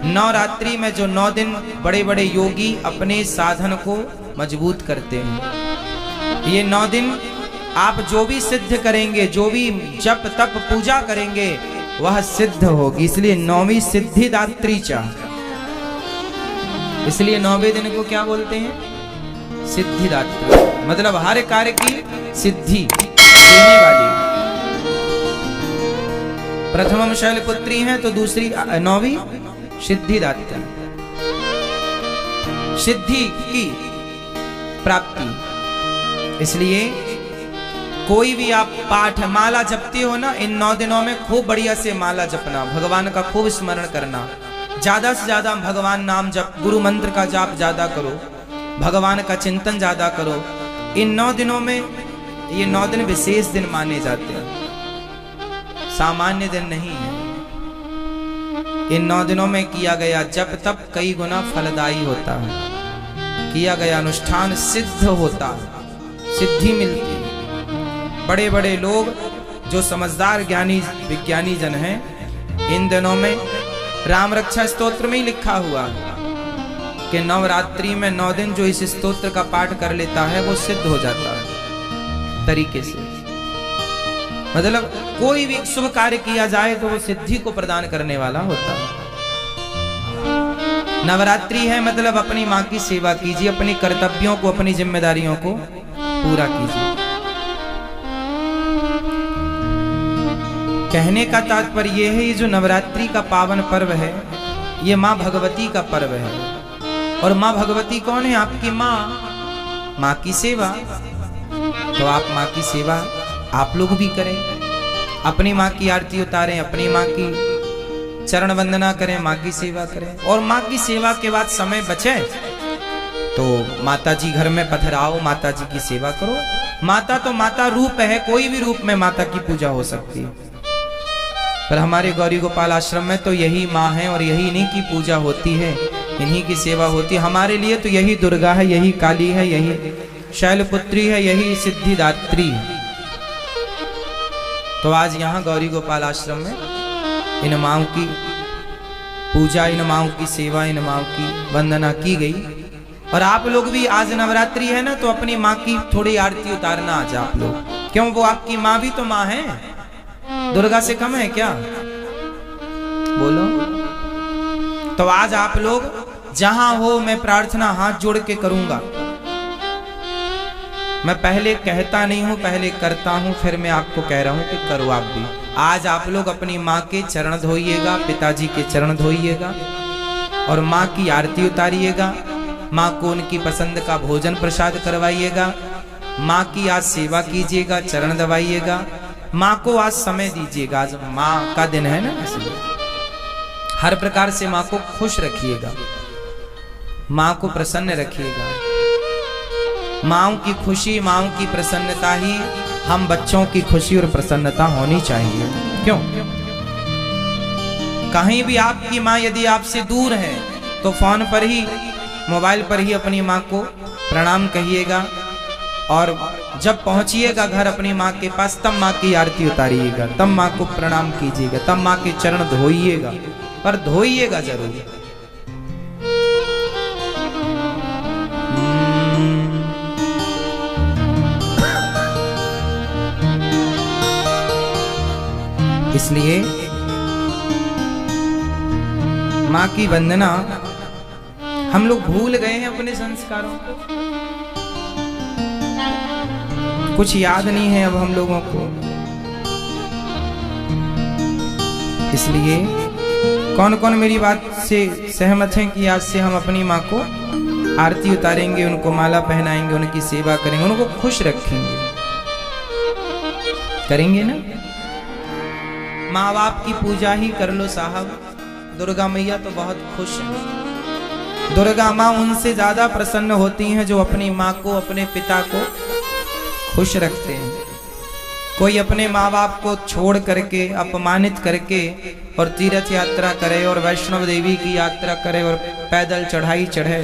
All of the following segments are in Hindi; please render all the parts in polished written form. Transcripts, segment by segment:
नवरात्रि में जो 9 दिन बड़े बड़े योगी अपने साधन को मजबूत करते हैं। ये 9 दिन आप जो भी सिद्ध करेंगे, जो भी जप तप पूजा करेंगे, वह सिद्ध होगी। इसलिए 9वीं सिद्धिदात्री चा, इसलिए 9वें दिन को क्या बोलते हैं? सिद्धिदात्री। मतलब हर कार्य की सिद्धि देने वाली। प्रथमम शैलपुत्री है तो दूसरी 9वीं सिद्धिदात्री, सिद्धि की प्राप्ति। इसलिए कोई भी आप पाठ माला जपते हो ना, इन 9 दिनों में खूब बढ़िया से माला जपना, भगवान का खूब स्मरण करना, ज्यादा से ज्यादा भगवान नाम जप, गुरु मंत्र का जाप ज्यादा करो, भगवान का चिंतन ज्यादा करो। इन 9 दिनों में, ये 9 दिन विशेष दिन माने जाते हैं, सामान्य दिन नहीं है। इन 9 दिनों में किया गया जप तप कई गुना फलदायी होता है, किया गया अनुष्ठान सिद्ध होता है, सिद्धि मिलती है। बड़े बड़े लोग जो समझदार ज्ञानी विज्ञानी जन हैं, इन दिनों में राम रक्षा स्तोत्र में ही लिखा हुआ है कि नवरात्रि में 9 दिन जो इस स्तोत्र का पाठ कर लेता है वो सिद्ध हो जाता है तरीके से। मतलब कोई भी शुभ कार्य किया जाए तो वो सिद्धि को प्रदान करने वाला होता है। नवरात्रि है मतलब अपनी माँ की सेवा कीजिए, अपनी कर्तव्यों को, अपनी जिम्मेदारियों को पूरा कीजिए। कहने का तात्पर्य यह है, ये जो नवरात्रि का पावन पर्व है, ये माँ भगवती का पर्व है। और माँ भगवती कौन है? आपकी माँ, माँ की सेवा। तो आप माँ की सेवा आप लोग भी करें, अपनी माँ की आरती उतारें, अपनी माँ की चरण वंदना करें, माँ की सेवा करें। और माँ की सेवा के बाद समय बचे तो माता जी घर में पधराओ, माता जी की सेवा करो। माता तो माता रूप है, कोई भी रूप में माता की पूजा हो सकती है, पर हमारे गौरी गोपाल आश्रम में तो यही माँ है और यही इन्हीं की पूजा होती है, इन्हीं की सेवा होती है। हमारे लिए तो यही दुर्गा है, यही काली है, यही शैलपुत्री है, यही सिद्धिदात्री है। तो आज यहाँ गौरी गोपाल आश्रम में इन माँओं की पूजा, इन माँओं की सेवा, इन माँओं की वंदना की गई। और आप लोग भी, आज नवरात्रि है ना, तो अपनी माँ की थोड़ी आरती उतारना आज आप लोग। क्यों? वो आपकी माँ भी तो माँ है, दुर्गा से कम है क्या? बोलो। तो आज आप लोग जहां हो, मैं प्रार्थना हाथ जोड़ के करूंगा। मैं पहले कहता नहीं हूं, पहले करता हूं, फिर मैं आपको कह रहा हूं कि करो आप भी। आज आप लोग अपनी माँ के चरण धोइएगा, पिताजी के चरण धोइएगा और माँ की आरती उतारिएगा। माँ को उनकी पसंद का भोजन प्रसाद करवाइएगा, माँ की आज सेवा कीजिएगा, चरण दबाइएगा, माँ को आज समय दीजिएगा। आज माँ का दिन है ना, इसलिए हर प्रकार से माँ को खुश रखिएगा, माँ को प्रसन्न रखिएगा। माँओं की खुशी, माँओं की प्रसन्नता ही हम बच्चों की खुशी और प्रसन्नता होनी चाहिए। क्यों? कहीं भी आपकी माँ यदि आपसे दूर है तो फोन पर ही, मोबाइल पर ही अपनी माँ को प्रणाम कहिएगा, और जब पहुंचिएगा घर अपनी माँ के पास, तब माँ की आरती उतारिएगा, तब माँ को प्रणाम कीजिएगा, तब माँ के चरण धोइएगा, पर धोइएगा जरूर। इसलिए माँ की वंदना हम लोग भूल गए हैं, अपने संस्कारों को कुछ याद नहीं है अब हम लोगों को। इसलिए कौन कौन मेरी बात से सहमत हैं कि आज से हम अपनी माँ को आरती उतारेंगे, उनको माला पहनाएंगे, उनकी सेवा करेंगे, उनको खुश रखेंगे? करेंगे ना? माँ बाप की पूजा ही कर लो साहब। दुर्गा मैया तो बहुत खुश है। दुर्गा माँ उनसे ज्यादा प्रसन्न होती हैं जो अपनी माँ को, अपने पिता को खुश रखते हैं। कोई अपने माँ बाप को छोड़ करके, अपमानित करके और तीर्थ यात्रा करे और वैष्णव देवी की यात्रा करे और पैदल चढ़ाई चढ़े।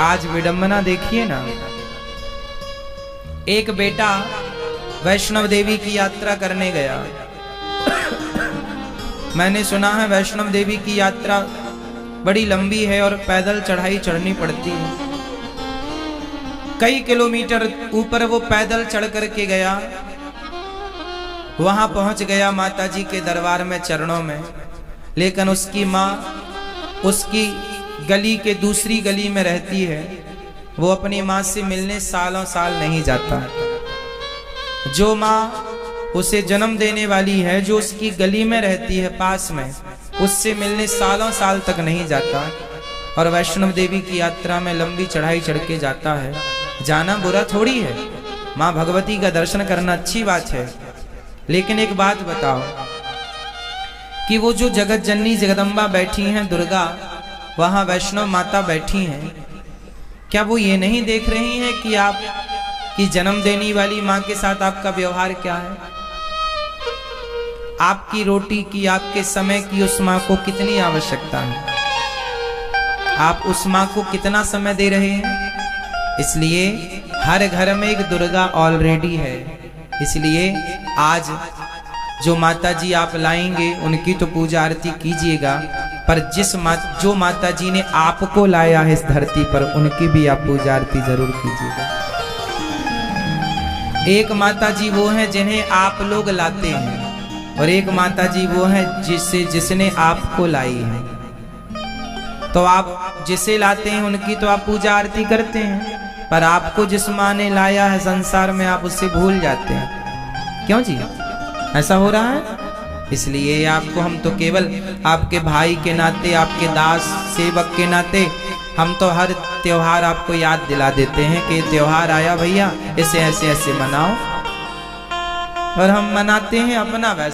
आज विडंबना देखिए ना, एक बेटा वैष्णव देवी की यात्रा करने गया, मैंने सुना है वैष्णव देवी की यात्रा बड़ी लंबी है और पैदल चढ़ाई चढ़नी पड़ती है। कई किलोमीटर ऊपर वो पैदल चढ़ करके गया, वहां पहुंच गया माता जी के दरबार में चरणों में, लेकिन उसकी माँ उसकी गली के दूसरी गली में रहती है। वो अपनी माँ से मिलने सालों साल नहीं जाता। जो माँ उसे जन्म देने वाली है, जो उसकी गली में रहती है पास में, उससे मिलने सालों साल तक नहीं जाता। और वैष्णव देवी की यात्रा में लंबी चढ़ाई चढ़ के जाता है। जाना बुरा थोड़ी है, माँ भगवती का दर्शन करना अच्छी बात है। लेकिन एक बात बताओ कि वो जो जगत जननी जगदम्बा बैठी हैं दुर्गा, वहां वैष्णव माता बैठी हैं, क्या वो ये नहीं देख रही हैं कि आप की जन्म देने वाली माँ के साथ आपका व्यवहार क्या है? आपकी रोटी की, आपके समय की उस माँ को कितनी आवश्यकता है? आप उस माँ को कितना समय दे रहे हैं? इसलिए हर घर में एक दुर्गा ऑलरेडी है। इसलिए आज जो माता जी आप लाएंगे उनकी तो पूजा आरती कीजिएगा, पर जो माता जी ने आपको लाया है इस धरती पर, उनकी भी आप पूजा आरती जरूर कीजिएगा। एक माता जी वो हैं जिन्हें आप लोग लाते हैं, और एक माता जी वो हैं जिसने आपको लाई है। तो आप जिसे लाते हैं उनकी तो आप पूजा आरती करते हैं, पर आपको जिस माँ ने लाया है संसार में, आप उससे भूल जाते हैं। क्यों जी, ऐसा हो रहा है? इसलिए आपको हम तो केवल आपके भाई के नाते, आपके दास सेवक के नाते हम तो हर त्योहार आपको याद दिला देते हैं कि त्योहार आया भैया, इसे ऐसे ऐसे मनाओ, और हम मनाते हैं अपना वैसे।